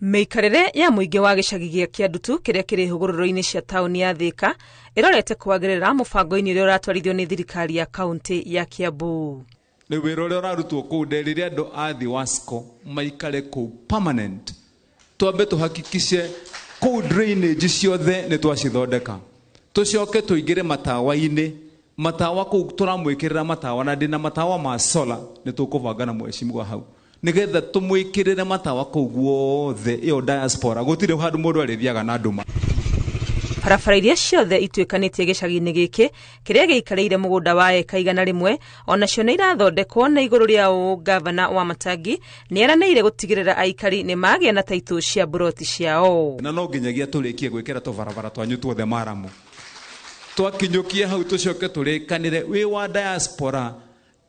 Meikarire ya muingi wa gicagi gia Kiandutu kiria kiri hugururo-ini cia tauni ya Thika irorete kwagirira mubango-ini uria uratwarithio ni thirikari ya kaunti ya Kiambu. Ni wira uria urarutwo kuu nderiria andu athi wasco maikare kuu permanent. Twambe tuhakikishe kuu drainage ciothe ni twacithondeka. Tucoke tuingire matawa-ini. Matawa kuu turamwikirira matawa na ndina matawa ma solar ni tukubanga na mweshimwa hau. Nigetha tumwikirire matawa kuu guothe iyo diaspora gutire handu mundu arithiaga na nduma. Barabara iria ciothe ituikanitie gicagi-ini giki kiria giikarire mugunda wa eka igana rimwe onacio ni irathondekwo na iguru riao. Gavana wa Matangi nieranĩire gutigirira aikari ni magia na taito cia buroti ciao. Na no nginyagia turikie gwikira tubarabara twanyu tuothe maramu. Twakinyukie hau tucoke turikanire wi wa diaspora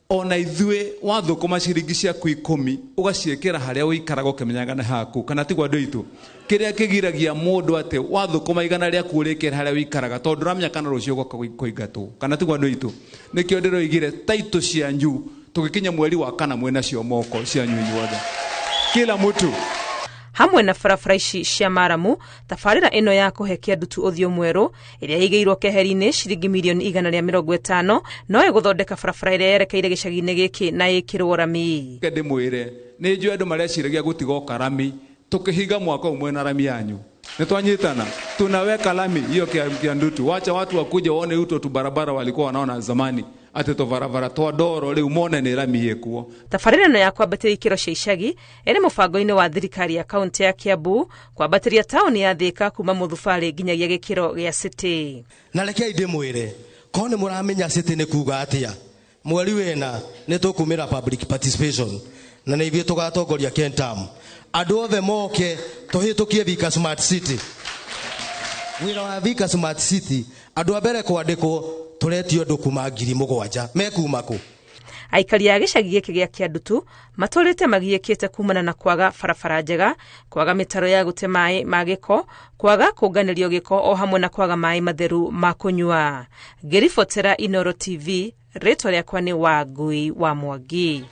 ona ithue wathukuma ciringi ciaku 10 ugaciekera haria uikaraga ukimenyaga na haku kana tigwa andu itu kiria kigiragia mundu ate wathukuma igana ria kurikera haria uikaraga tondu ramya kana rucio goka kuingatwo kana tigwa andu itu nikio ndiroigire taito cianyu tugikinya mweri wa kana mwena cio moko cianyu inyuothe kila mutu hamwe na barabara ici cia maramu. Tabarĩra ĩno ya kũhe Kiandutu ũthiũ mwerũ ĩrĩa ĩigĩirwo keheri-inĩ ciringi mirioni 150 no ĩgũthondeka barabara ĩrĩa yerekeire gĩcagi-inĩ gĩkĩ na ĩkĩrwo rami. Ndĩmwĩre nĩ njũĩ andũ mareciragia gũtigoka rami tukihiga mwaka umwe na rami yanyu nitwanyitana tunaweka lami hiyo Kiandutu. Wacha watu wakuje waone uto tu barabara walikuwa wanaona zamani ate to barabara twa ndoro riu mone ni rami yekuo. Tabarĩra ĩno ya kwambatĩria ikĩro cia icagi ĩrĩ mũbango-inĩ wa thirikari ya kaunti ya Kiambu kwambatĩria tauni ya Thika kuma Mũthubarĩ nginyagia gĩkĩro gĩa city. Na rekei ndĩmwĩre ko nĩ mũramenya city nĩ kuga atia mweri wena nĩ tũkumĩra public participation na nĩ ithuĩ tũgatongoria Kentam. Andũ othe moke tũhĩtũkie Thika Smart City. Wĩra wa Thika Smart City andũ a mbere kwandĩkwo turetio ndu kuma 7,000 mekuma ku. Aikari a gĩcagi gĩkĩ gĩa Kiandutu matũrĩte magiĩkĩte kumana na kwaga barabara njega, kwaga mĩtaro ya gũte maĩ ma gĩko, kwaga kũnganĩrio gĩko o hamwe na kwaga maĩ matheru ma kũnyua. Ngĩribotera Inooro TV, rĩtwa rĩakwa nĩ Wangui wa Mwangi.